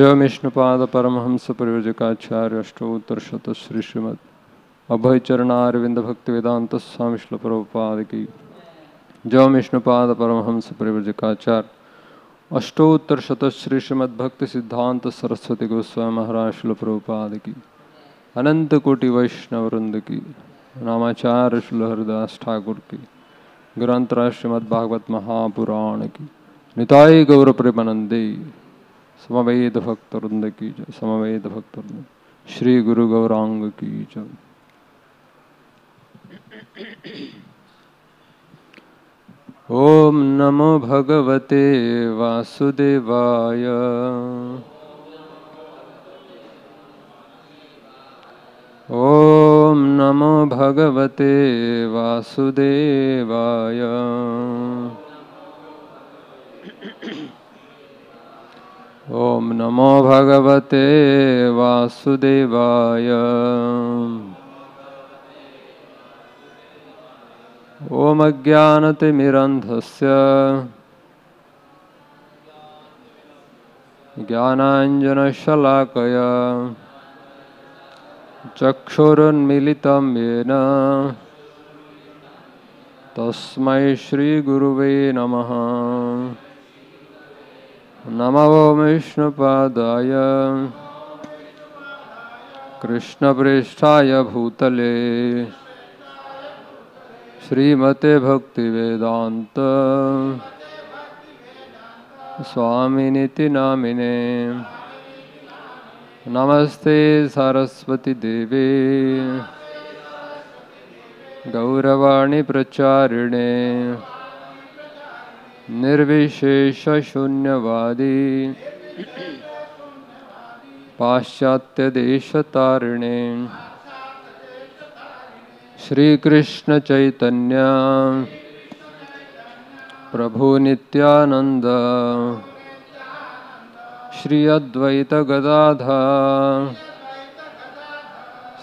जय विष्णुपाद परमहंस परिव्रजकाचार्य अष्टोत्तर शत श्री श्रीमद अभय चरणारविंद भक्ति वेदांत स्वामी श्रील प्रभुपाद की जय विष्णुपाद परमहंस परिव्रजकाचार्य अष्टोत्तर शत श्री श्रीमद भक्ति सिद्धांत सरस्वती गोस्वामी महाराज श्रील प्रभुपाद की अनंत कोटि वैष्णव वृंद की नामाचार्य श्रील हरिदास ठाकुर की ग्रंथराज श्रीमद भागवत महापुराण की निताई गौर प्रेमानंदे समवेद भक्त वृंद की जय। समवेद भक्त वृंद श्री गुरु गौरांग की जय। ओम नमो भगवते वासुदेवाय ओम नमो भगवते वासुदेवाय ओम नमो भगवते वासुदेवाय ओम अज्ञानतिमिरन्धस्य ज्ञानाञ्जनशलाकया चक्षुरुन्मीलितं येन तस्मै श्रीगुरुवे नमः। नमो विष्णुपादाय कृष्णप्रेष्ठाय भूतले श्रीमते भक्तिवेदांत स्वामिनिति नामिने। नमस्ते सरस्वती देवे गौरवाणी प्रचारिणे निर्विशेष शून्यवादी पाश्चात्य देशतारिणे। श्री कृष्ण चैतन्य प्रभु नित्यानंद श्री अद्वैत गदाधर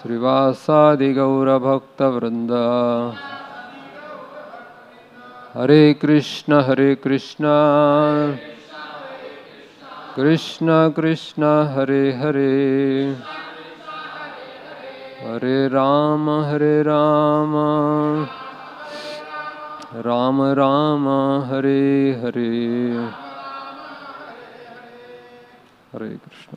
श्रीवासादि गौर भक्त वृंद। Hare Krishna Krishna Krishna Hare Hare Hare Rama Rama Rama Hare Hare Hare Krishna.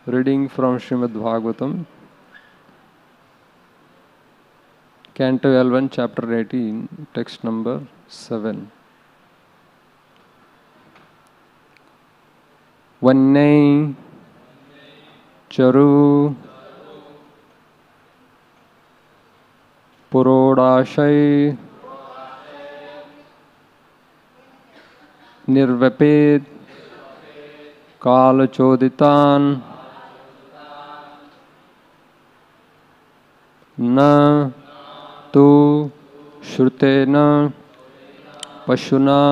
Reading from Srimad Bhagavatam Canto 11, Chapter 18, Text number 7. Vannai Charu Purodashai Nirvaped Kalachoditan Na तो श्रुतेन पशुना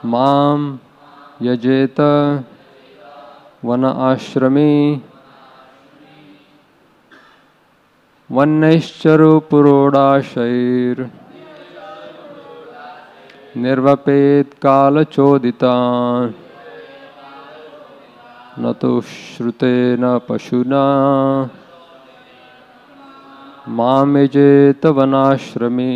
माम यजेत वन आश्रमी वन्नैश्चरु पुरोडाशैर निर्वपेत कालचोदितान् न तो श्रुतेन पशुना माम यजेत वनाश्रमी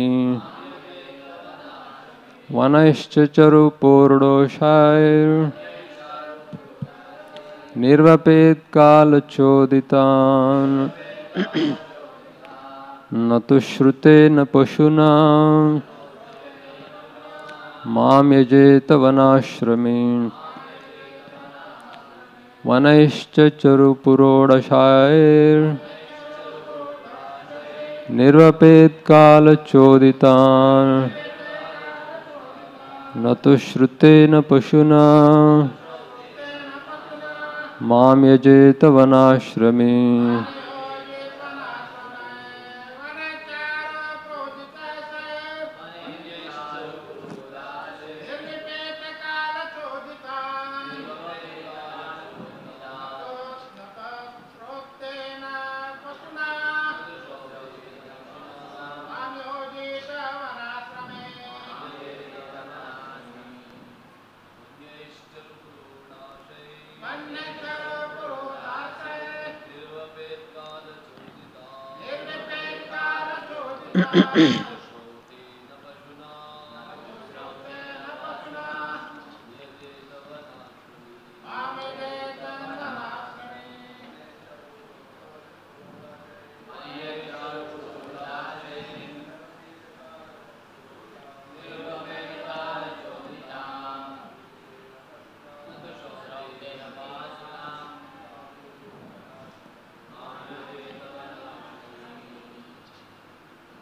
वनश्चरु पूर्णोषाय निर्वपेत कालचोदितान् न तो श्रुतेन पशुना माम यजेत वनाश्रमी वनश्चरु पूर्णोषाय निर्वपेत कालचोदितान् न तो श्रुतेन पशुना माम यजेत वनाश्रमी।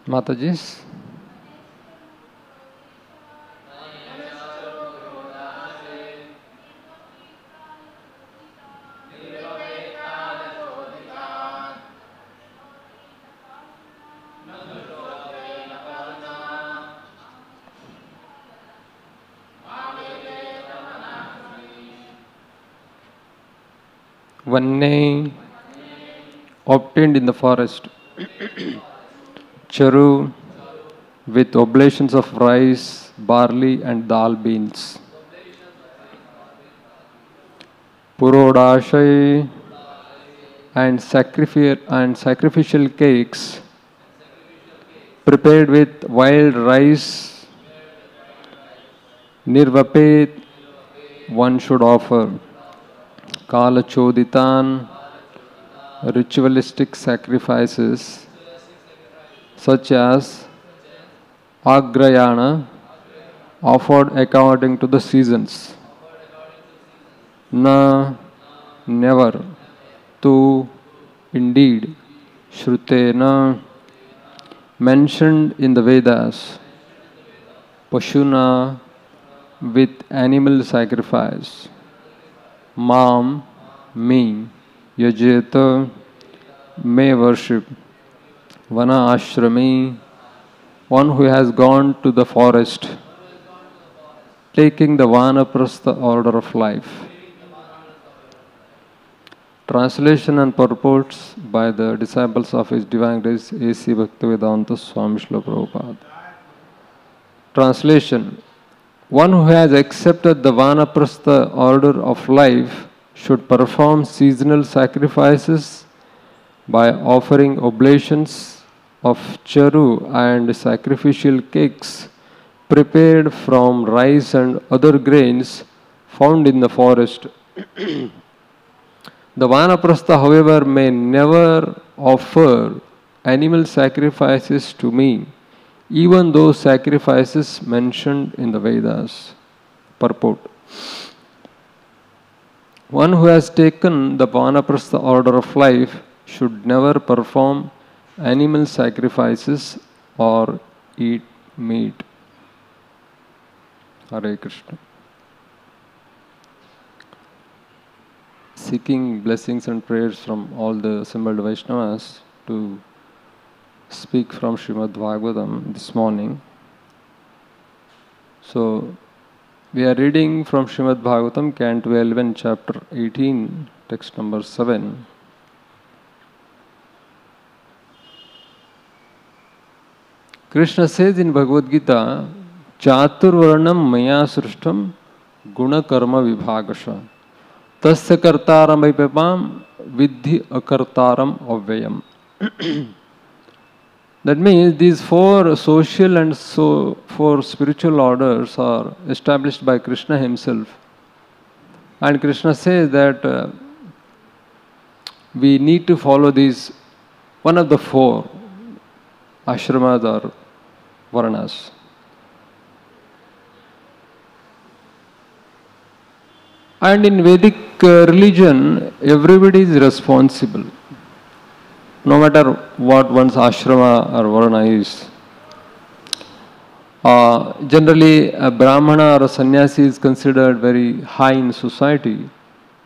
Matajis? Vanne obtained in the forest. Charu with oblations of rice, barley and dal beans. Purodashai and sacrificial cakes prepared with wild rice. Nirvapet one should offer. Kala Choditan ritualistic sacrifices such as Agrayana offered according to the seasons. Na, never. Tu, indeed. Shrutena, mentioned in the Vedas. Pashuna, with animal sacrifice. Mam, me. Yajeta, may worship. Vana ashrami, one who has gone to the forest, taking the Vanaprastha order of life. Translation and purports by the disciples of His Divine Grace A.C. Bhaktivedanta Swami Srila Prabhupada. Translation: one who has accepted the Vanaprastha order of life should perform seasonal sacrifices by offering oblations of charu and sacrificial cakes prepared from rice and other grains found in the forest. The Vanaprastha, however, may never offer animal sacrifices to me, even those sacrifices mentioned in the Vedas. Purport: one who has taken the Vanaprastha order of life should never perform animal sacrifices or eat meat. Hare Krishna. Seeking blessings and prayers from all the assembled Vaishnavas to speak from Srimad Bhagavatam this morning. So, we are reading from Srimad Bhagavatam, Canto 11, Chapter 18, text number 7. Krishna says in Bhagavad Gita, Chaturvarnam maya srishtam guna karma vibhagasha tasya kartaram vaipapam vidhi akartaram avyayam. That means these four social and four spiritual orders are established by Krishna himself. And Krishna says that we need to follow these, one of the four ashramas or varnas. And in Vedic religion, everybody is responsible, no matter what one's ashrama or varna is. Generally, a brahmana or a sannyasi is considered very high in society.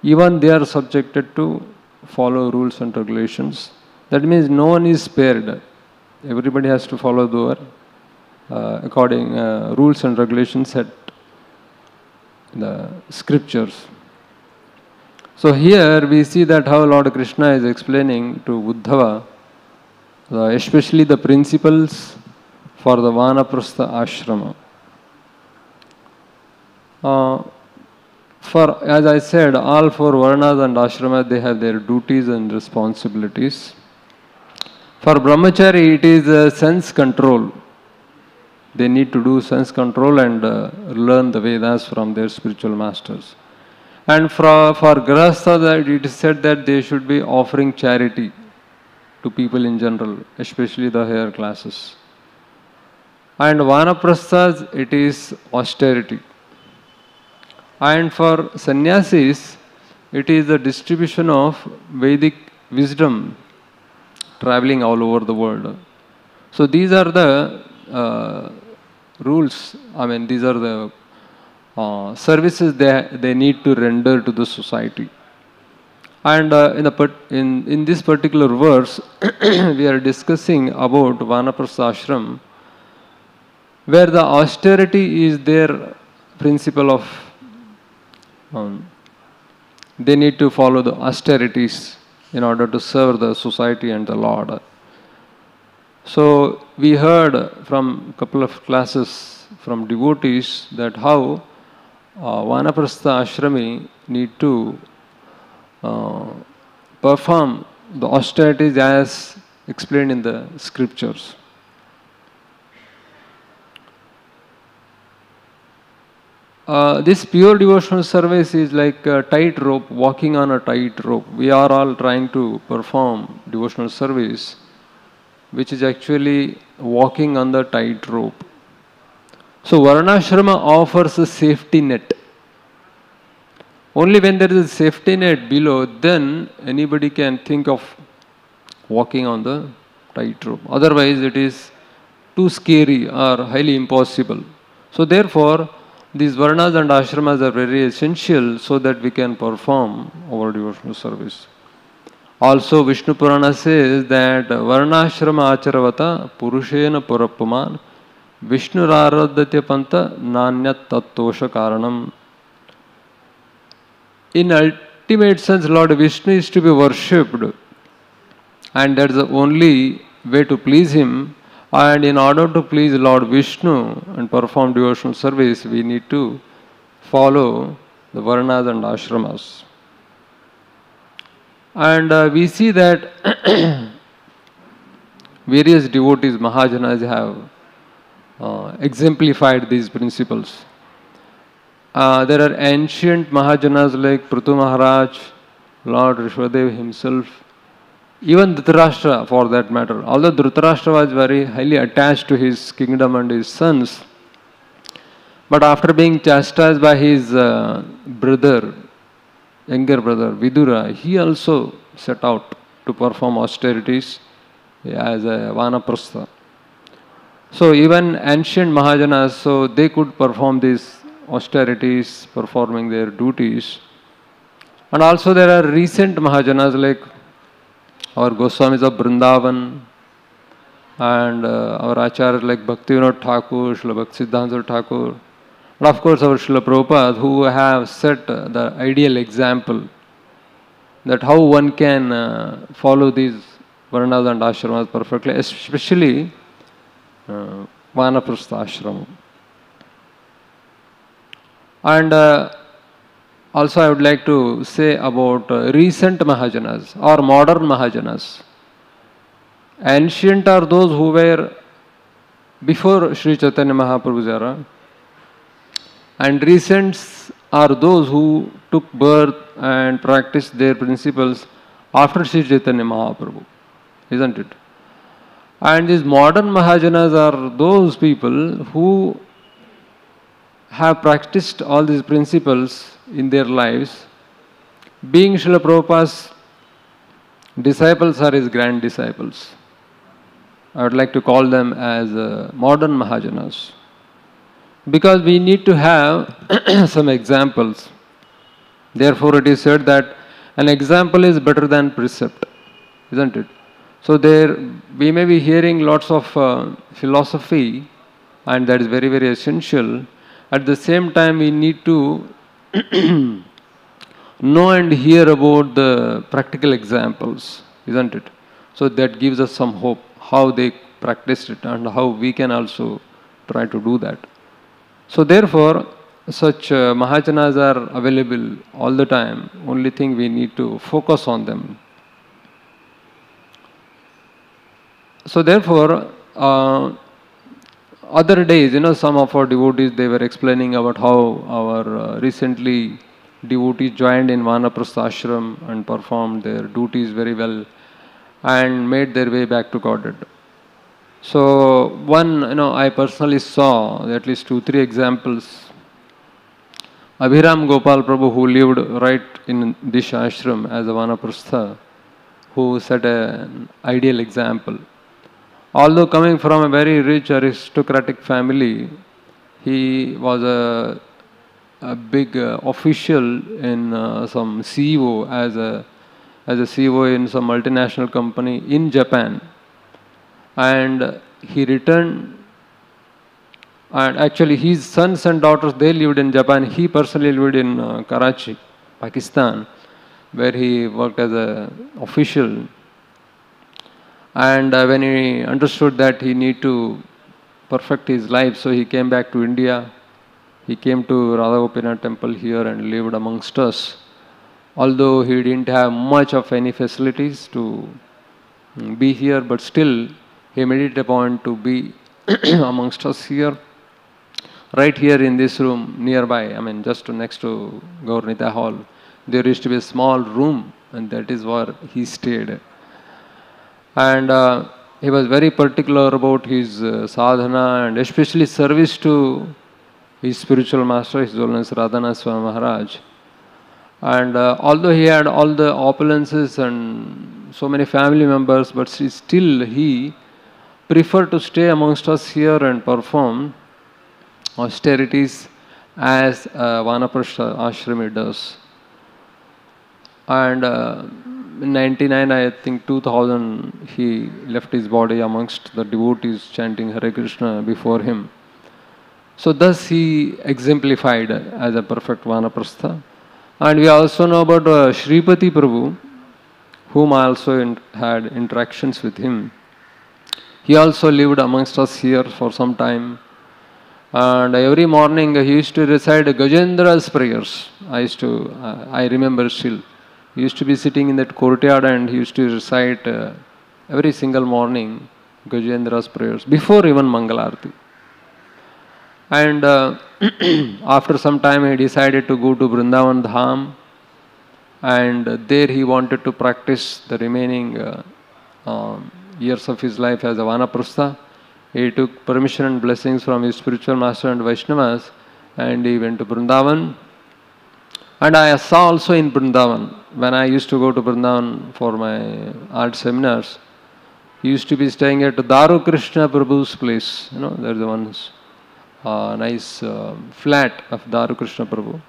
Even they are subjected to follow rules and regulations. That means no one is spared. Everybody has to follow the according rules and regulations set the scriptures. So here we see that how Lord Krishna is explaining to Uddhava, especially the principles for the Vanaprastha ashrama. For, as I said, all four varnas and ashramas, they have their duties and responsibilities. For brahmachari, it is sense control. They need to do sense control and learn the Vedas from their spiritual masters. And for grahastha, that it is said that they should be offering charity to people in general, especially the higher classes. And vanaprasthas, it is austerity. And for sannyasis, it is the distribution of Vedic wisdom traveling all over the world. So these are the rules, these are the services they need to render to the society. And in this particular verse, we are discussing about Vanaprastha ashram, where the austerity is their principle of, they need to follow the austerities in order to serve the society and the Lord. So we heard from a couple of classes from devotees that how Vanaprastha ashrami need to perform the austerities as explained in the scriptures. This pure devotional service is like a tightrope, walking on a tightrope. We are all trying to perform devotional service, which is actually walking on the tightrope. So Varnashrama offers a safety net. Only when there is a safety net below, then anybody can think of walking on the tightrope. Otherwise, it is too scary or highly impossible. So therefore, these varnas and ashramas are very essential so that we can perform our devotional service. Also, Vishnu Purana says that varnashrama acharavata purushena purapuman Vishnu raradhatya panta nanyat tattosha karanam. In ultimate sense, Lord Vishnu is to be worshipped, and that's the only way to please him. And in order to please Lord Vishnu and perform devotional service, we need to follow the varnas and ashramas. And we see that various devotees, Mahajanas, have exemplified these principles. There are ancient Mahajanas like Prithu Maharaj, Lord Rishwadev himself, even Dhritarashtra for that matter. Although Dhritarashtra was very highly attached to his kingdom and his sons, but after being chastised by his brother, younger brother Vidura, he also set out to perform austerities as a Vanaprastha. So even ancient Mahajanas, so they could perform these austerities, performing their duties. And also there are recent Mahajanas like our Goswamis of Vrindavan and our Acharyas like Bhaktivinoda Thakur, Srila Bhaktisiddhanta Thakur, and of course our Srila Prabhupada, who have set the ideal example that how one can follow these varnas and ashramas perfectly, especially Vanaprastha ashram. And also I would like to say about recent Mahajanas or modern Mahajanas. Ancient are those who were before Sri Chaitanya Mahaprabhu's era, and recents are those who took birth and practiced their principles after Sri Chaitanya Mahaprabhu, isn't it? And these modern Mahajanas are those people who have practiced all these principles in their lives, being Srila Prabhupada's disciples or his grand disciples. I would like to call them as modern Mahajanas, because we need to have some examples. Therefore it is said that an example is better than precept, isn't it? So there we may be hearing lots of philosophy, and that is very, very essential. At the same time, we need to know and hear about the practical examples, isn't it? So that gives us some hope, how they practiced it and how we can also try to do that. So therefore, such Mahajanas are available all the time. Only thing we need to focus on them. So therefore, other days, some of our devotees, they were explaining about how our recently devotees joined in Vanaprastha ashram and performed their duties very well and made their way back to Godhead. So one, I personally saw at least 2-3 examples. Abhiram Gopal Prabhu, who lived right in this ashram as a Vanaprastha, who set an ideal example. Although coming from a very rich aristocratic family, he was a big official in some CEO as a CEO in some multinational company in Japan, and he returned. And actually, his sons and daughters, they lived in Japan. He personally lived in Karachi, Pakistan, where he worked as an official. And when he understood that he need to perfect his life, so he came back to India. He came to Radha Gopinath temple here and lived amongst us. Although he didn't have much of any facilities to be here, but still he made it a point to be amongst us here. Right here in this room nearby, just next to Gaurnita Hall, there used to be a small room, and that is where he stayed. And he was very particular about his sadhana and especially service to his spiritual master, His Holiness Radha Swami Maharaj. And although he had all the opulences and so many family members, but still he preferred to stay amongst us here and perform austerities as Vanaprastha Ashrami does. And in 99, I think 2000, he left his body amongst the devotees chanting Hare Krishna before him. So thus he exemplified as a perfect Vanaprastha. And we also know about Sripati Prabhu, whom I also had interactions with him. He also lived amongst us here for some time. And every morning he used to recite Gajendra's prayers. I remember still. He used to be sitting in that courtyard and he used to recite every single morning Gajendra's prayers before even Mangalarti. And after some time he decided to go to Vrindavan Dham, and there he wanted to practice the remaining years of his life as a Vanaprastha. He took permission and blessings from his spiritual master and Vaishnavas, and he went to Vrindavan. And I saw also in Vrindavan, when I used to go to Vrindavan for my art seminars, he used to be staying at Daru Krishna Prabhu's place. There's the one nice flat of Daru Krishna Prabhu.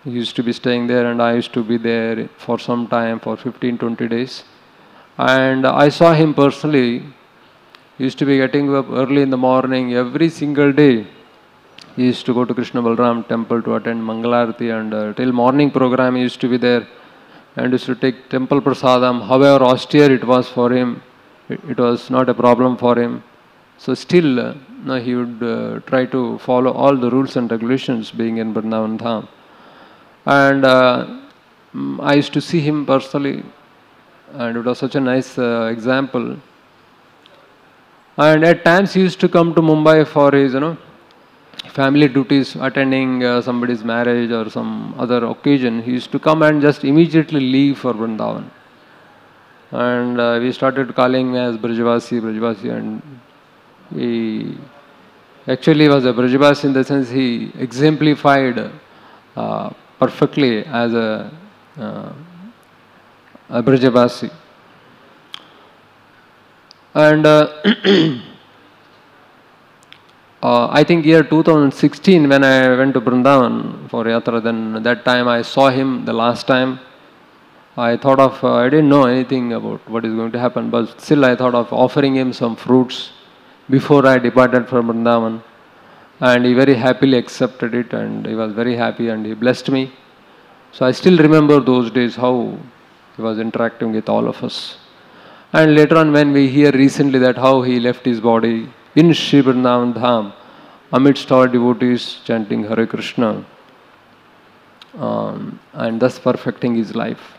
He used to be staying there, and I used to be there for some time, for 15-20 days. And I saw him personally. He used to be getting up early in the morning every single day. He used to go to Krishna Balram temple to attend Mangalarti, and till morning program he used to be there and used to take temple prasadam. However austere it was for him, it was not a problem for him. So still he would try to follow all the rules and regulations being in Vrindavan Dham. And I used to see him personally, and it was such a nice example. And at times he used to come to Mumbai for his family duties, attending somebody's marriage or some other occasion. He used to come and just immediately leave for Vrindavan. And we started calling him as Brajavasi, and he actually was a Brajavasi in the sense he exemplified perfectly as a Brajavasi. And I think year 2016 when I went to Vrindavan for Yatra, then that time I saw him the last time. I thought of, I didn't know anything about what is going to happen, but still I thought of offering him some fruits before I departed from Vrindavan. And he very happily accepted it, and he was very happy and he blessed me. So I still remember those days, how he was interacting with all of us. And later on when we hear recently that how he left his body in Sri Vrindavan Dham amidst all devotees chanting Hare Krishna, and thus perfecting his life.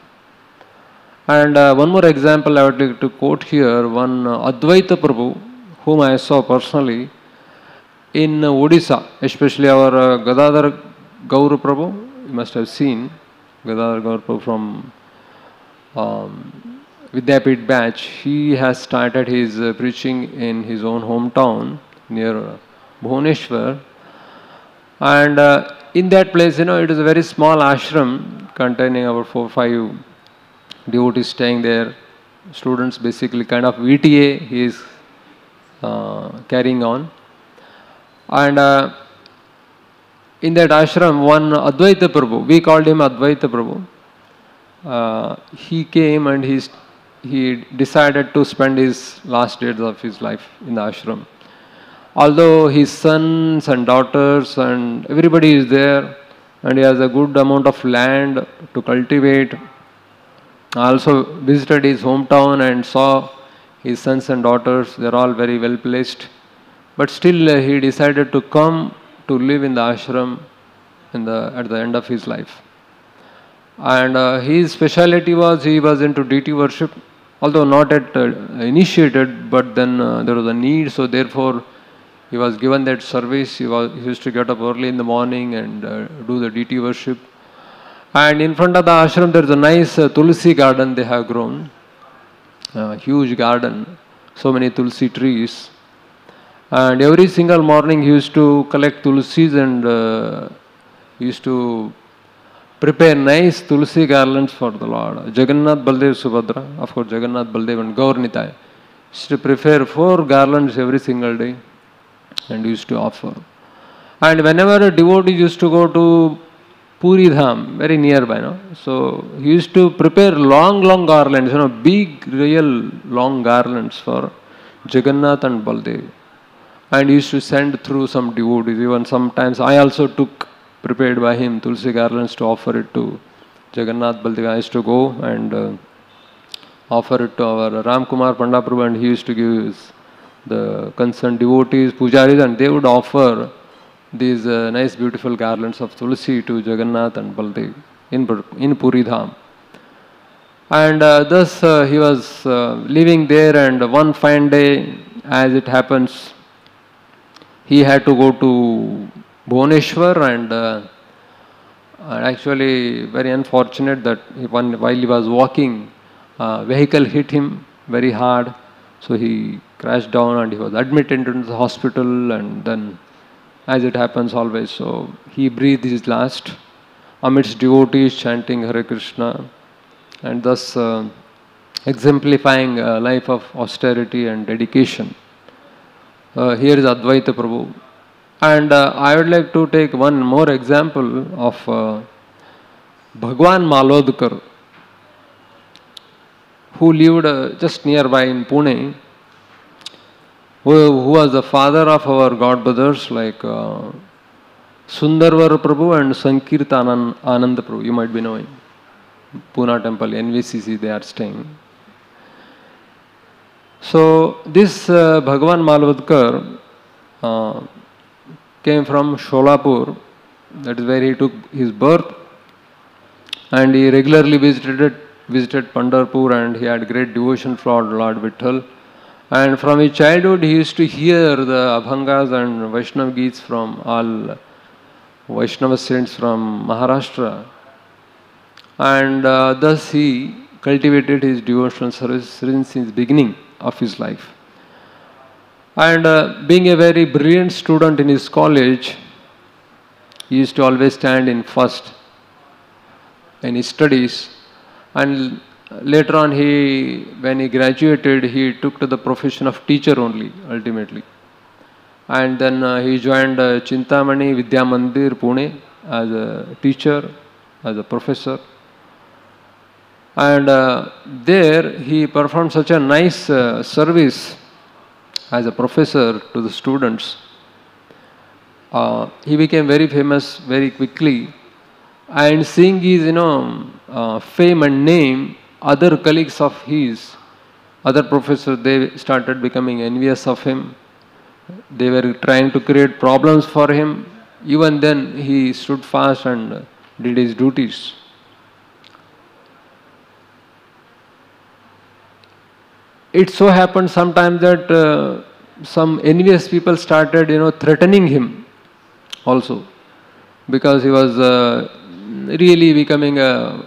And one more example I would like to quote here, one Advaita Prabhu, whom I saw personally in Odisha, especially our Gadadhar Gaur Prabhu, you must have seen Gadadhar Gaur Prabhu from Vidyapit batch. He has started his preaching in his own hometown near Bhubaneswar, and in that place, it is a very small ashram containing about 4-5 devotees staying there. Students basically kind of VTA he is carrying on. And in that ashram, one Advaita Prabhu, we called him Advaita Prabhu, he came and he decided to spend his last days of his life in the ashram. Although his sons and daughters and everybody is there, and he has a good amount of land to cultivate. I also visited his hometown and saw his sons and daughters, they are all very well placed. But still he decided to come to live in the ashram at the end of his life. And his speciality was he was into deity worship, although not yet initiated, but then there was a need, so therefore he was given that service. He used to get up early in the morning and do the deity worship. And in front of the ashram there is a nice tulsi garden they have grown, huge garden, so many tulsi trees. And every single morning he used to collect tulsis and he used to prepare nice tulsi garlands for the Lord. Jagannath, Baldev, Subhadra, of course Jagannath, Baldev and Gaur Nitai. He used to prepare 4 garlands every single day and used to offer. And whenever a devotee used to go to Puri Dham, very nearby, no? So he used to prepare long garlands, big, real long garlands for Jagannath and Baldev. And he used to send through some devotees. Even sometimes I also took, prepared by him, tulsi garlands to offer it to Jagannath, Baldev. I used to go and offer it to our Ram Kumar Panda Prabhu, and he used to give the concerned devotees, pujaris, and they would offer these nice beautiful garlands of tulsi to Jagannath and Baldev in Puri Dham. And thus he was living there, and one fine day, as it happens, he had to go to Bhubaneswar, and actually very unfortunate that while he was walking, vehicle hit him very hard, so he crashed down and he was admitted into the hospital, and then as it happens always, so he breathed his last amidst devotees chanting Hare Krishna, and thus exemplifying a life of austerity and dedication. Here is Advaita Prabhu. And I would like to take one more example of Bhagwan Malodkar, who lived just nearby in Pune, who was the father of our God brothers like Sundarvar Prabhu and Sankirtan Anand Prabhu. You might be knowing. Pune temple, NVCC, they are staying. So this Bhagwan Malodkar came from Sholapur, that is where he took his birth, and he regularly visited Pandharpur, and he had great devotion for Lord Vitthal. And from his childhood, he used to hear the Abhangas and Vaishnav Geets from all Vaishnava saints from Maharashtra. And thus he cultivated his devotional service since his beginning of his life. And being a very brilliant student in his college, he used to always stand in first in his studies. And later on, when he graduated, he took to the profession of teacher only, ultimately. And then he joined Chintamani Vidya Mandir, Pune, as a teacher, as a professor. And there he performed such a nice service as a professor to the students. He became very famous very quickly. And seeing his, fame and name, other colleagues of his, other professors, they started becoming envious of him. They were trying to create problems for him. Even then, he stood fast and did his duties. it so happened sometimes that some envious people started, threatening him also, because he was really becoming a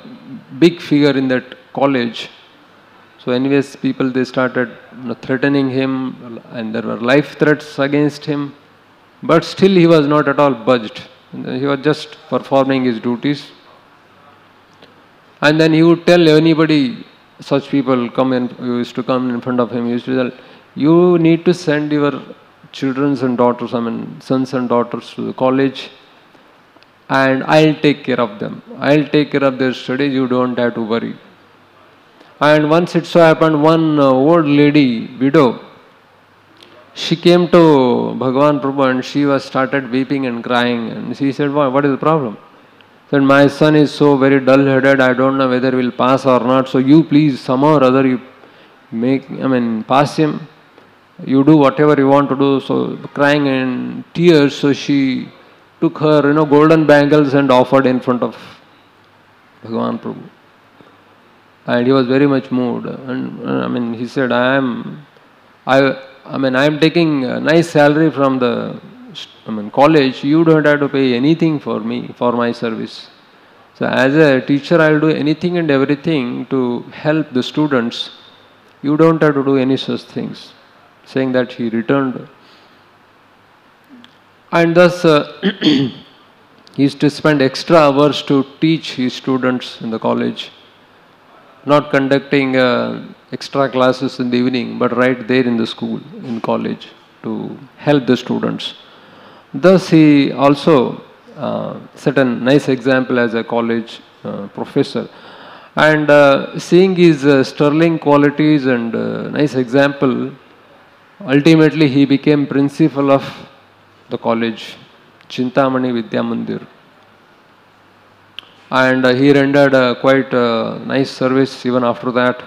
big figure in that college. So envious people, they started threatening him, and there were life threats against him. But still he was not at all budged. He was just performing his duties. And then he would tell anybody, such people who used to come in front of him, he used to tell, you need to send your children and daughters, sons and daughters to the college, and I'll take care of them. I'll take care of their studies, you don't have to worry. And once it so happened, one old lady, widow, she came to Bhagavan Prabhu and she was started weeping and crying, and she said, what is the problem? Said, my son is so very dull-headed, I don't know whether he will pass or not, so you please somehow or other you pass him, you do whatever you want to do. So crying in tears, so she took her golden bangles and offered in front of Bhagavan Prabhu. And he was very much moved. And he said, I am taking a nice salary from the college. You don't have to pay anything for me, for my service. So as a teacher, I will do anything and everything to help the students. You don't have to do any such things. Saying that, he returned. And thus, he used to spend extra hours to teach his students in the college. Not conducting extra classes in the evening, but right there in the school, in college, to help the students. Thus, he also set a nice example as a college professor. And seeing his sterling qualities and nice example, ultimately he became principal of the college, Chintamani Vidya Mandir. And he rendered quite nice service even after that.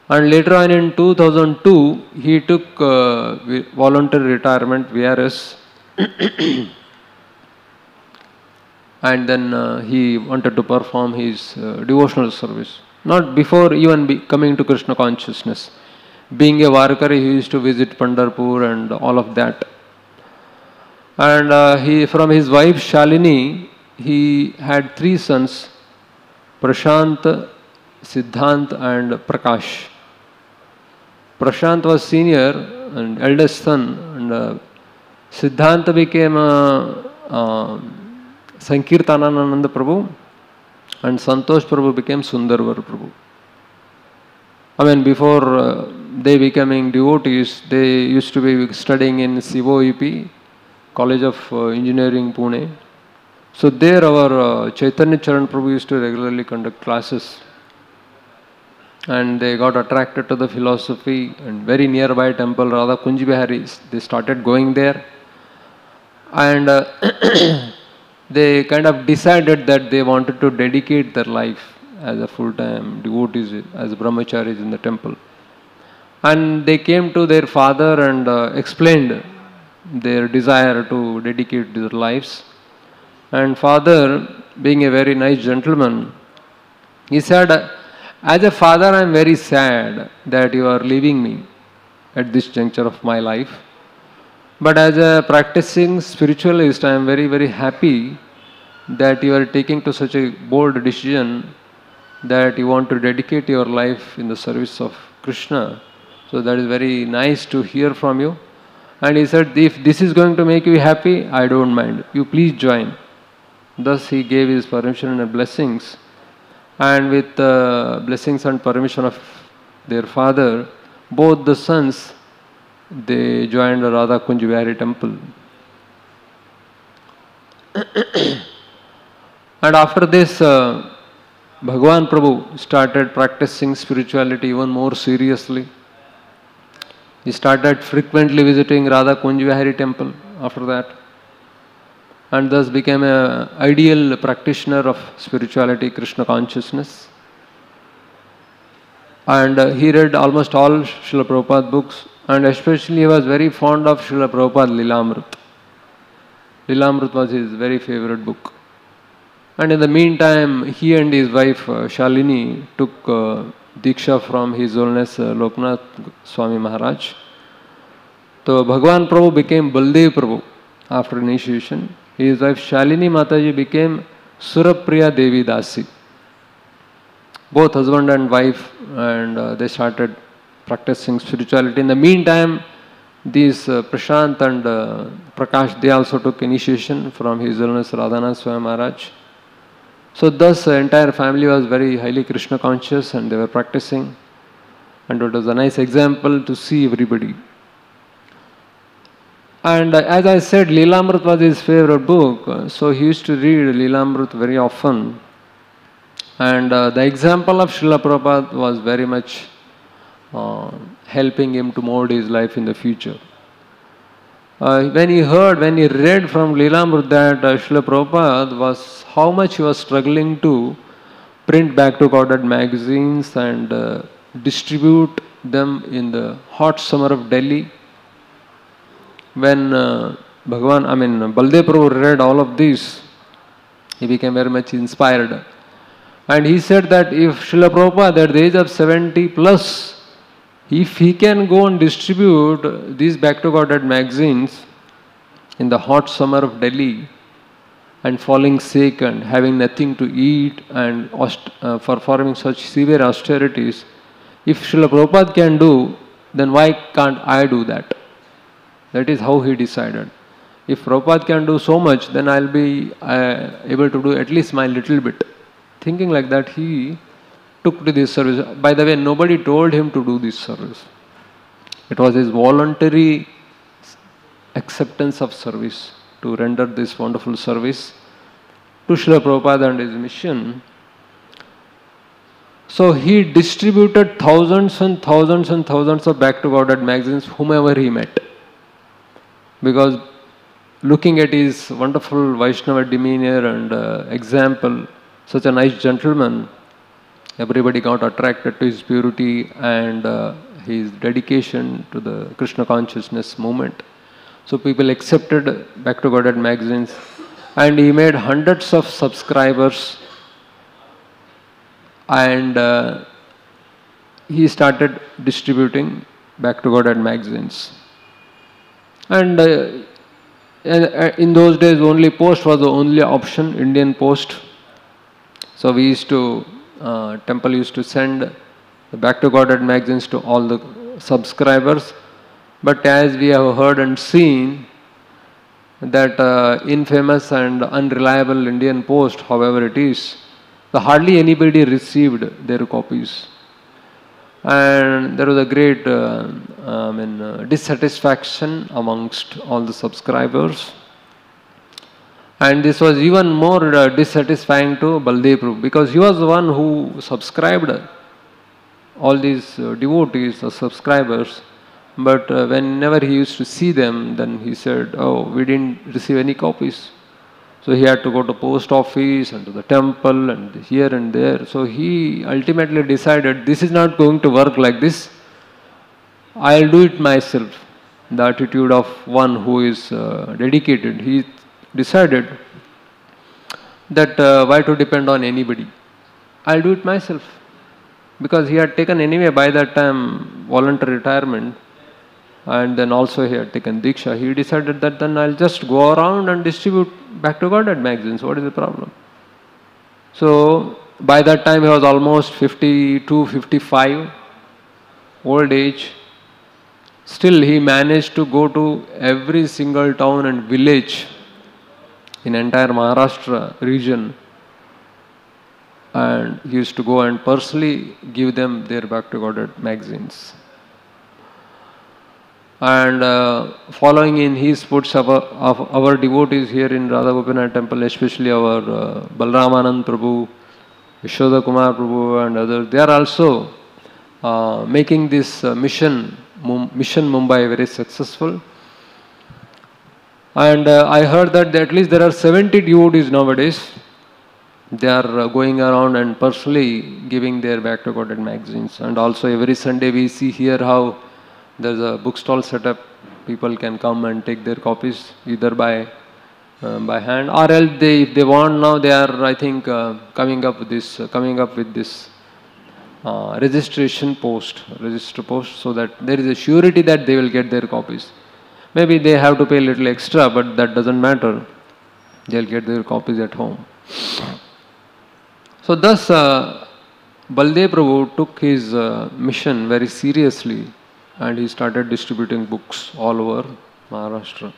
And later on in 2002, he took voluntary retirement, VRS. And then he wanted to perform his devotional service. Not before even coming to Krishna consciousness. Being a Varkari, he used to visit Pandharpur and all of that. And from his wife Shalini, he had 3 sons, Prashant, Siddhant and Prakash. Prashant was senior and eldest son, and Siddhanta became Sankirtanananda Prabhu, and Santosh Prabhu became Sundarvar Prabhu. Before they becoming devotees, they used to be studying in COEP, College of Engineering, Pune. So there our Chaitanya Charan Prabhu used to regularly conduct classes. And they got attracted to the philosophy, and very nearby temple, Radha Kunj, they started going there. And they kind of decided that they wanted to dedicate their life as a full-time devotees, as brahmacharis in the temple. And they came to their father and explained their desire to dedicate their lives. And father, being a very nice gentleman, he said, as a father, I am very sad that you are leaving me at this juncture of my life. But as a practicing spiritualist, I am very, very happy that you are taking to such a bold decision that you want to dedicate your life in the service of Krishna. So that is very nice to hear from you. And he said, if this is going to make you happy, I don't mind. You please join. Thus he gave his permission and blessings. And with the blessings and permission of their father, both the sons, they joined the Radha Kunj Vihari temple. And after this, Bhagavan Prabhu started practicing spirituality even more seriously. He started frequently visiting Radha Kunj Vihari temple after that, and thus became an ideal practitioner of spirituality, Krishna consciousness. And he read almost all Srila Prabhupada books, and especially he was very fond of Srila Prabhupada Lilamrit. Lilamrit was his very favorite book. And in the meantime, he and his wife Shalini took Diksha from His Holiness Gopinath Swami Maharaj. So Bhagwan Prabhu became Baldev Prabhu after initiation. His wife Shalini Mataji became Surapriya Devi Dasi. Both husband and wife, and they started practicing spirituality. In the meantime, these Prashant and Prakash, they also took initiation from His Holiness Radha Swami Maharaj. So thus the entire family was very highly Krishna conscious, and they were practicing, and it was a nice example to see everybody. And as I said, Leelamrit was his favorite book, so he used to read Leelamrit very often. And the example of Srila Prabhupada was very much helping him to mold his life in the future. When he read from Leelamrit that Srila Prabhupada was, how much he was struggling to print back to Godhead magazines and distribute them in the hot summer of Delhi. When Baldev Prabhu read all of this, he became very much inspired. And he said that if Srila Prabhupada at the age of 70 plus, if he can go and distribute these Back to Godhead magazines in the hot summer of Delhi and falling sick and having nothing to eat and performing such severe austerities, if Srila Prabhupada can do, then why can't I do that? That is how he decided. If Prabhupada can do so much, then I'll be able to do at least my little bit. Thinking like that, he took to this service. By the way, nobody told him to do this service. It was his voluntary acceptance of service to render this wonderful service to Srila Prabhupada and his mission. So he distributed thousands and thousands and thousands of Back to Godhead magazines, whomever he met. Because looking at his wonderful Vaishnava demeanor and example, such a nice gentleman, everybody got attracted to his purity and his dedication to the Krishna consciousness movement. So people accepted Back to Godhead magazines, and he made hundreds of subscribers, and he started distributing Back to Godhead magazines. And in those days, only post was the only option, Indian Post. So we used to, temple used to send the Back to Godhead magazines to all the subscribers. But as we have heard and seen, that infamous and unreliable Indian Post, however it is, hardly anybody received their copies. And there was a great dissatisfaction amongst all the subscribers. And this was even more dissatisfying to Baldev Prabhu, because he was the one who subscribed all these devotees or subscribers. But whenever he used to see them, then he said, oh, we didn't receive any copies. So he had to go to post office and to the temple and here and there. So he ultimately decided, this is not going to work like this. I'll do it myself. The attitude of one who is dedicated. He decided that why to depend on anybody. I'll do it myself. Because he had taken anyway by that time voluntary retirement, and then also he had taken Diksha. He decided that then I'll just go around and distribute Back to Godhead magazines. What is the problem? So by that time he was almost 52, 55, old age. Still he managed to go to every single town and village in entire Maharashtra region, and he used to go and personally give them their Back to Godhead magazines. And following in his footsteps of our devotees here in Radha Gopinath temple, especially our Balramanand Prabhu, Yashoda Kumar Prabhu and others, they are also making this mission Mumbai very successful. And I heard that at least there are 70 devotees nowadays. They are going around and personally giving their Back to Godhead magazines. And also every Sunday we see here how there's a bookstall set up. People can come and take their copies either by hand, or else if they want now, they are, I think, coming up with this registration post, register post, so that there is a surety that they will get their copies. Maybe they have to pay a little extra, but that doesn't matter. They'll get their copies at home. So thus, Baldev Prabhu took his mission very seriously, and he started distributing books all over Maharashtra.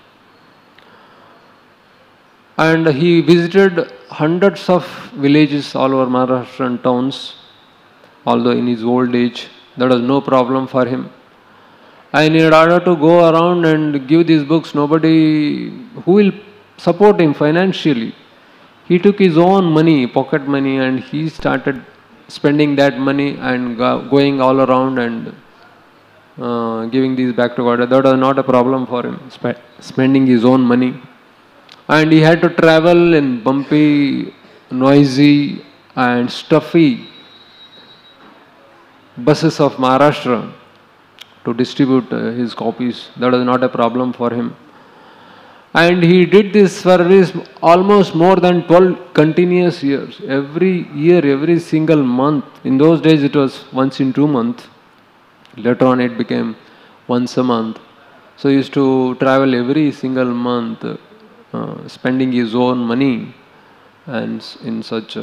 And he visited hundreds of villages all over Maharashtra and towns, although in his old age, that was no problem for him. And in order to go around and give these books, nobody who will support him financially. He took his own money, pocket money, and he started spending that money and going all around and giving these back to God. That was not a problem for him, spending his own money. And he had to travel in bumpy, noisy and stuffy buses of Maharashtra to distribute his copies. That was not a problem for him. And he did this service almost more than 12 continuous years. Every year, every single month. In those days it was once in 2 months. Later on it became once a month. So he used to travel every single month, spending his own money and in such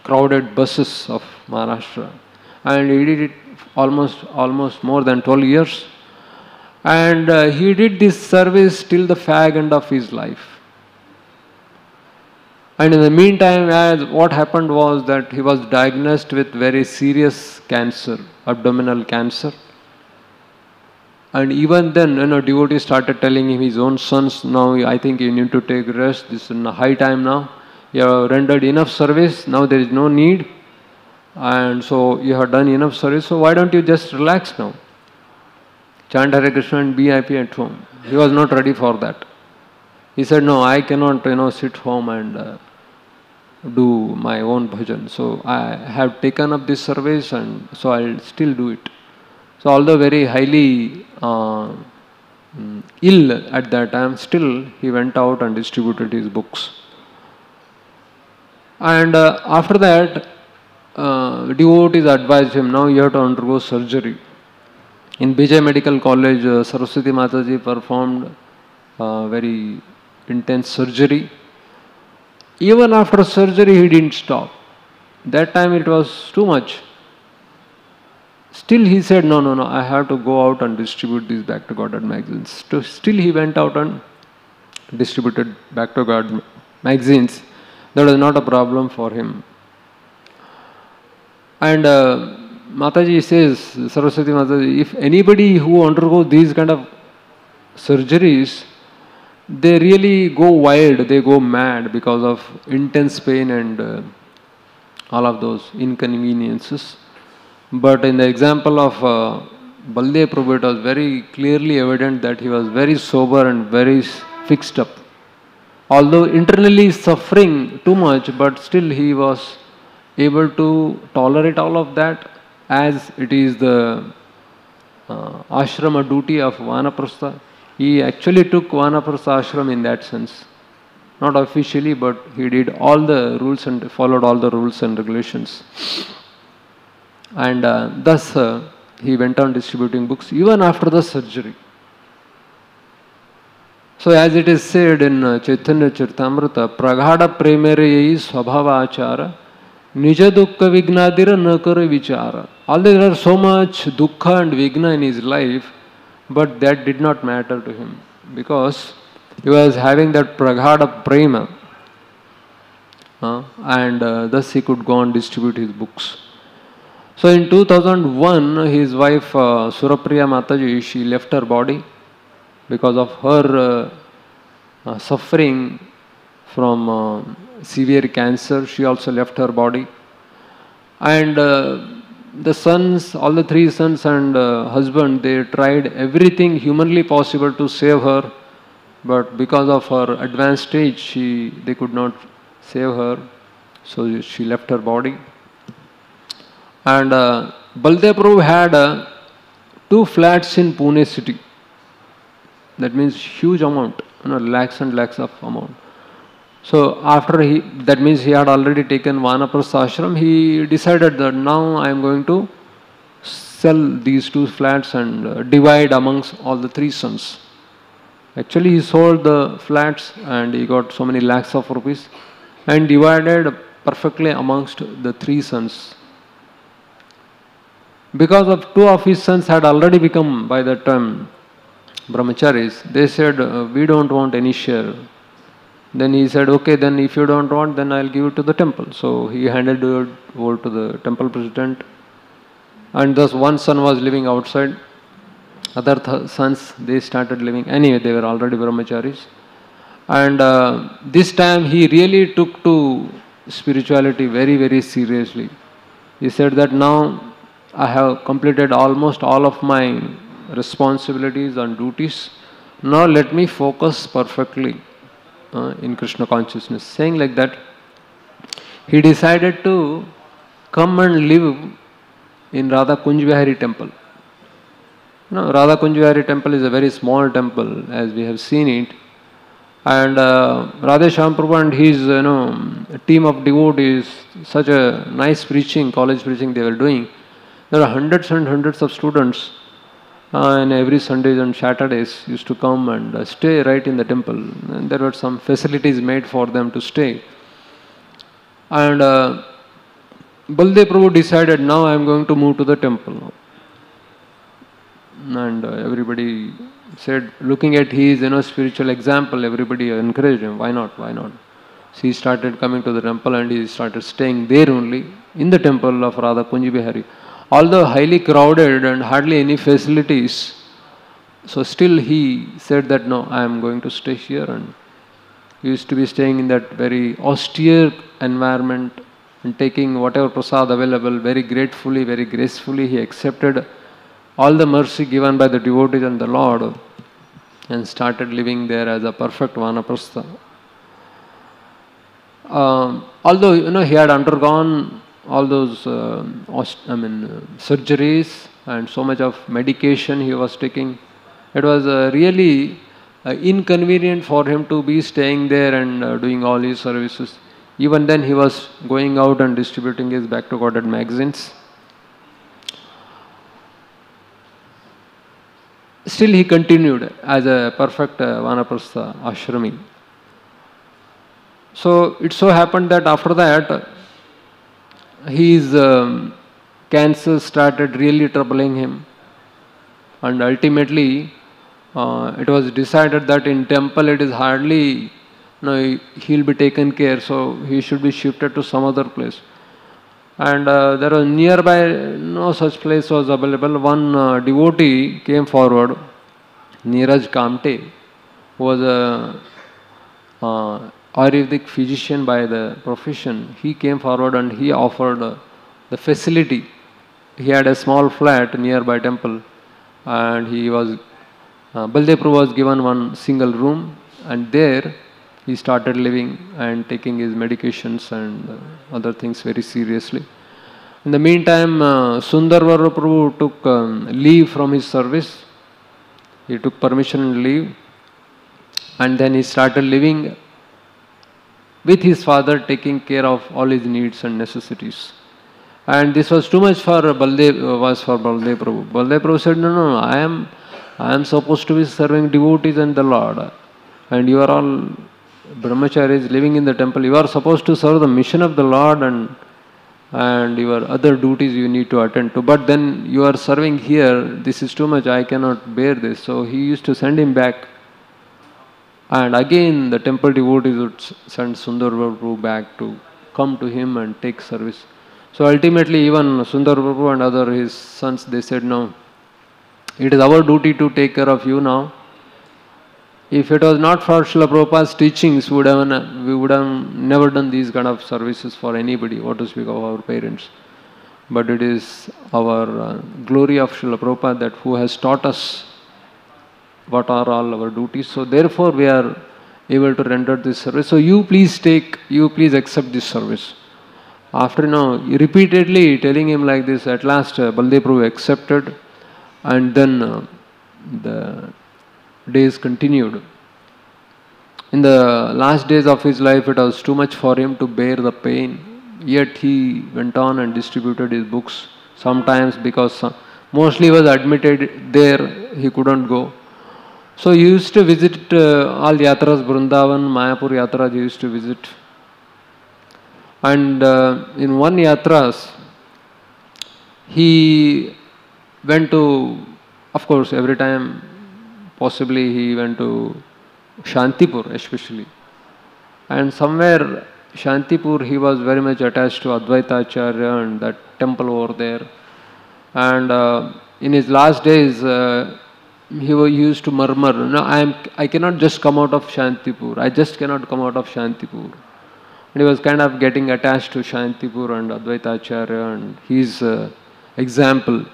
crowded buses of Maharashtra. And he did it almost more than 12 years. And he did this service till the fag end of his life. And in the meantime, what happened was that he was diagnosed with very serious cancer, abdominal cancer. And even then, devotees started telling him, his own sons, now I think you need to take rest, this is high time now. You have rendered enough service, now there is no need. And so you have done enough service, so why don't you just relax now? Chant Hare Krishna and be happy at home. He was not ready for that. He said, no, I cannot, sit home and do my own bhajan. So I have taken up this service and so I'll still do it. So although very highly ill at that time, still he went out and distributed his books. And after that, devotees advised him, now you have to undergo surgery. In Bijay Medical College, Saraswati Mataji performed very intense surgery. Even after surgery, he didn't stop. That time it was too much. Still he said, no, I have to go out and distribute these Back to God magazines. So still he went out and distributed Back to God magazines. That was not a problem for him. And Mataji says, Saraswati Mataji, if anybody who undergoes these kind of surgeries, they really go wild, they go mad because of intense pain and all of those inconveniences. But in the example of Baldev Prabhu, it was very clearly evident that he was very sober and very fixed up. Although internally suffering too much, but still he was able to tolerate all of that, as it is the ashrama duty of Vanaprastha. He actually took Vanaprastha ashram in that sense. Not officially, but he did all the rules and followed all the rules and regulations. And thus he went on distributing books even after the surgery. So as it is said in Chaitanya Charitamrita, Praghada Premere Swabhava Achara Nija Dukkha Vignadira Nakara Vichara. Although there are so much dukkha and vigna in his life, but that did not matter to him because he was having that Praghada Prema and thus he could go on distribute his books. So in 2001, his wife Surapriya Mataji, she left her body because of her suffering from severe cancer. She also left her body. And the sons, all the three sons and husband, they tried everything humanly possible to save her. But because of her advanced age, they could not save her. So she left her body. And Baldev Prabhu had 2 flats in Pune city. That means huge amount, lakhs and lakhs of amount. So after that means he had already taken Vanaprastha ashram, he decided that now I am going to sell these 2 flats and divide amongst all the 3 sons. Actually he sold the flats and he got so many lakhs of rupees and divided perfectly amongst the 3 sons. Because of 2 of his sons had already become by that time brahmacharis, they said, we don't want any share. Then he said, okay, then if you don't want, then I'll give it to the temple. So he handed it over to the temple president. And thus one son was living outside. Other sons, they started living. Anyway, they were already brahmacharis. And this time he really took to spirituality very, very seriously. He said that now I have completed almost all of my responsibilities and duties. Now let me focus perfectly in Krishna consciousness. Saying like that, he decided to come and live in Radha Kunj temple. Now, Radha Kunj temple is a very small temple as we have seen it. And Radha Shyam Prabhu and his team of devotees, such a nice preaching, college preaching they were doing. There are hundreds and hundreds of students and every Sundays and Saturdays used to come and stay right in the temple. And there were some facilities made for them to stay. And Baldev Prabhu decided, now I am going to move to the temple. And everybody said, looking at his spiritual example, everybody encouraged him. Why not? Why not? So he started coming to the temple and he started staying there only in the temple of Radha Kunj Bihari. Although highly crowded and hardly any facilities, so still he said that no, I am going to stay here. And he used to be staying in that very austere environment and taking whatever prasad available very gratefully, very gracefully. He accepted all the mercy given by the devotees and the Lord and started living there as a perfect vanaprastha. Although he had undergone all those surgeries and so much of medication he was taking, it was really inconvenient for him to be staying there and doing all his services. Even then he was going out and distributing his Back to Godhead magazines. Still he continued as a perfect vanaprastha ashrami. So it so happened that after that his cancer started really troubling him, and ultimately it was decided that in temple it is hardly he'll be taken care, so he should be shifted to some other place. And there was nearby no such place was available. One devotee came forward, Neeraj Kamte, who was a Ayurvedic physician by the profession. He came forward and he offered the facility. He had a small flat nearby temple, and he was Baldev Prabhu was given one single room, and there he started living and taking his medications and other things very seriously. In the meantime, Sundarvara Prabhu took leave from his service. He took permission and leave, and then he started living with his father, taking care of all his needs and necessities. And this was too much for Baldev Prabhu. Baldev Prabhu said, no, I am supposed to be serving devotees and the Lord. And you are all brahmacharis living in the temple. You are supposed to serve the mission of the Lord and your other duties you need to attend to. But then you are serving here, this is too much, I cannot bear this. So he used to send him back. And again the temple devotees would send Sundar Prabhu back to come to him and take service. So ultimately even Sundar Prabhu and other his sons, they said, no, it is our duty to take care of you now. If it was not for Srila Prabhupada's teachings, we would have never done these kind of services for anybody, what to speak of our parents. But it is our glory of Srila Prabhupada that who has taught us what are all our duties. So therefore we are able to render this service. So you please accept this service. After repeatedly telling him like this, at last Baldev Prabhu accepted, and then the days continued. In the last days of his life, it was too much for him to bear the pain. Yet he went on and distributed his books. Sometimes because mostly he was admitted there, he couldn't go. So he used to visit all yatras, Vrindavan, Mayapur yatras he used to visit. And in one yatras, he went to, of course, every time possibly he went to Shantipur especially. And somewhere Shantipur he was very much attached to Advaita Acharya and that temple over there. And in his last days, he used to murmur, no, I cannot just come out of Shantipur. I just cannot come out of Shantipur. And he was kind of getting attached to Shantipur and Advaita Acharya and his example.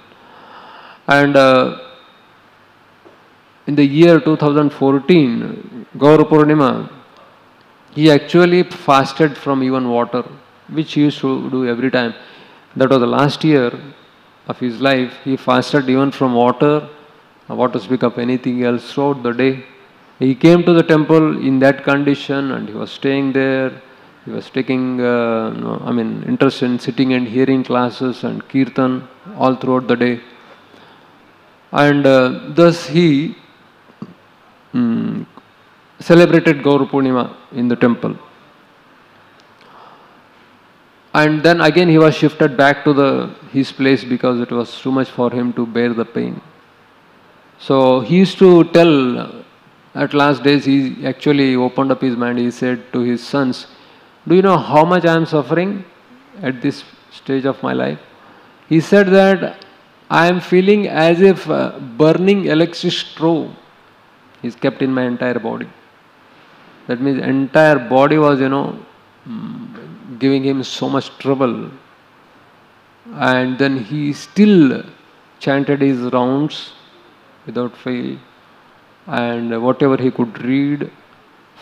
And in the year 2014, Gaur Purnima, he actually fasted from even water, which he used to do every time. That was the last year of his life. He fasted even from water, what to speak of anything else throughout the day. He came to the temple in that condition and he was staying there. He was taking interest in sitting and hearing classes and kirtan all throughout the day. And thus he celebrated Gaur Purnima in the temple. And then again he was shifted back to his place because it was too much for him to bear the pain. So he used to tell, at last days he actually opened up his mind. He said to his sons, do you know how much I am suffering at this stage of my life? He said that I am feeling as if burning electric stove is kept in my entire body. That means entire body was, giving him so much trouble. And then he still chanted his rounds without fail. And whatever he could read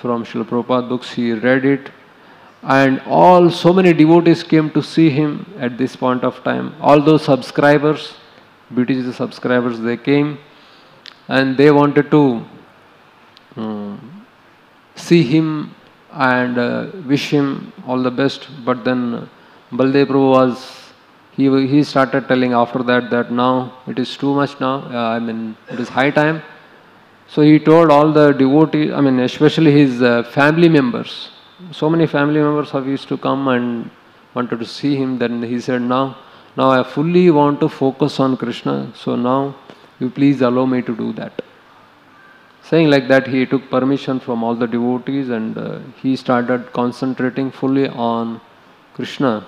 from Srila Prabhupada books, he read it. And so many devotees came to see him at this point of time. All those subscribers, BTG subscribers, they came and they wanted to see him and wish him all the best. But then Baldev Prabhu he started telling after that now it is too much now, it is high time. So he told all the devotees, especially his family members. So many family members have used to come and wanted to see him. Then he said, now I fully want to focus on Krishna. So now you please allow me to do that. Saying like that, he took permission from all the devotees and he started concentrating fully on Krishna.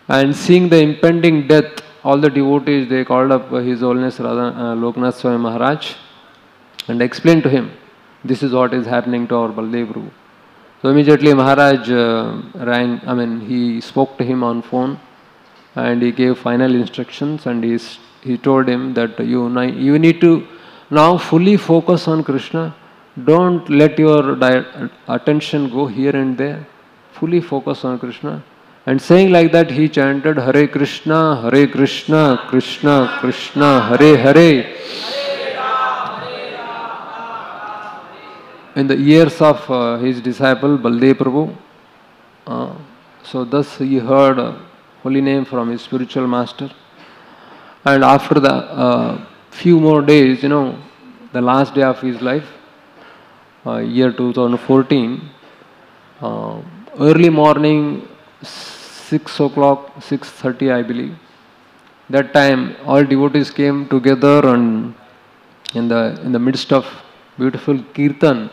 And seeing the impending death, all the devotees, they called up His Holiness Radha, Loknath Swami Maharaj and explained to him, this is what is happening to our Baldev Prabhu. So immediately Maharaj he spoke to him on phone and he gave final instructions and he told him that you need to now fully focus on Krishna. Don't let your attention go here and there. Fully focus on Krishna. And saying like that, he chanted Hare Krishna, Krishna Krishna, Hare Hare. In the ears of his disciple Baldev Prabhu. So thus he heard holy name from his spiritual master. And after the few more days, the last day of his life, year 2014, early morning, 6 o'clock, 6:30 I believe. That time all devotees came together and in the midst of beautiful kirtan,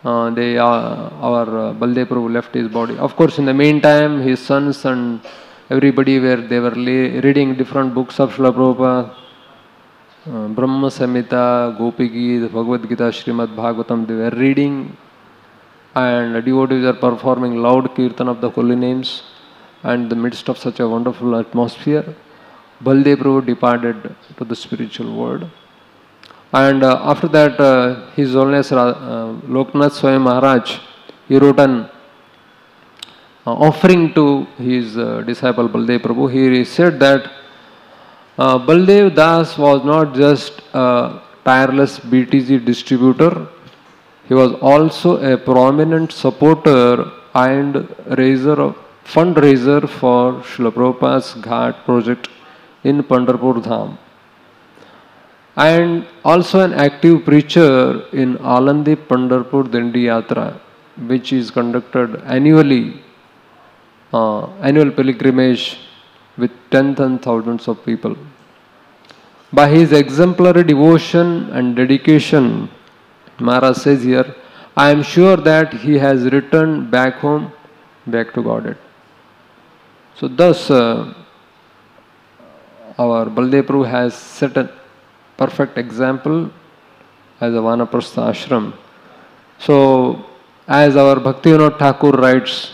our Baldev Prabhu left his body. Of course, in the meantime, his sons and everybody were reading different books of Srila Prabhupada, Brahma Samhita, Gopi Gita, Bhagavad Gita, Srimad, Bhagavatam. They were reading, and devotees are performing loud kirtan of the holy names. And in the midst of such a wonderful atmosphere, Baldev Prabhu departed to the spiritual world. And after that, His Holiness Loknath Swami Maharaj, he wrote an offering to his disciple Baldev Prabhu. He said that Baldev Das was not just a tireless BTG distributor, He was also a prominent supporter and fundraiser for Srila Prabhupada's Ghat project in Pandharpur Dham, and also an active preacher in Alandi Pandharpur Dandi Yatra, which is conducted annual pilgrimage with tens and thousands of people. By his exemplary devotion and dedication, Maharaj says here, I am sure that he has returned back home, back to Godhead. So thus, our Baldev Prabhu has set a perfect example as a Vanaprastha ashram. So, as our Bhaktivinoda Thakur writes,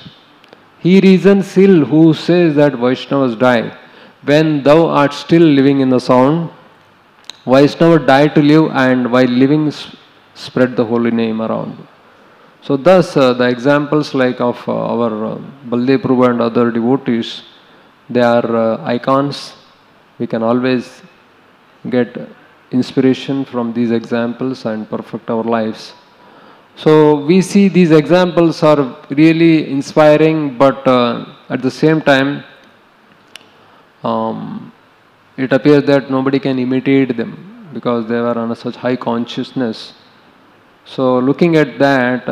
he reasons still who says that Vaishnavas die. When thou art still living in the sound, Vaishnava die to live, and while living spread the holy name around. So thus the examples like of our Baldev Prabhu and other devotees, they are icons. We can always get inspiration from these examples and perfect our lives. So we see these examples are really inspiring, but at the same time, it appears that nobody can imitate them because they were on such high consciousness. So looking at that,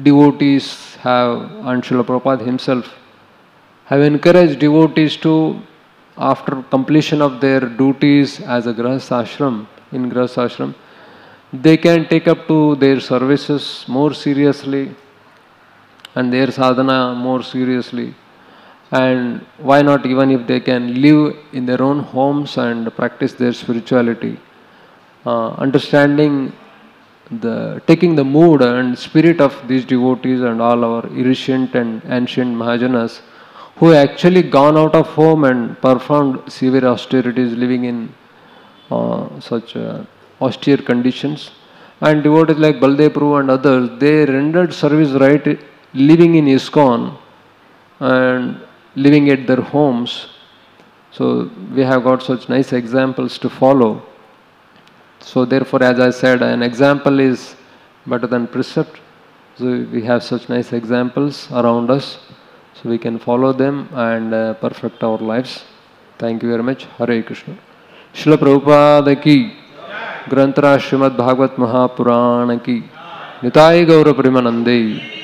devotees have, and Srila Prabhupada himself have encouraged devotees to, after completion of their duties as a Grahastha ashram, in Grahastha ashram, they can take up to their services more seriously and their sadhana more seriously. And why not, even if they can live in their own homes and practice their spirituality, understanding taking the mood and spirit of these devotees and all our ancient and ancient Mahajanas who actually gone out of home and performed severe austerities, living in such austere conditions. And devotees like Baldev Prabhu and others, they rendered service right living in ISKCON and living at their homes. So we have got such nice examples to follow. So therefore, as I said, an example is better than precept. So we have such nice examples around us, so we can follow them and perfect our lives. Thank you very much. Hare Krishna. Srila Prabhupada ki, Granthra Srimad Bhagavat Mahapurana ki, Nitai Gaura Premanande.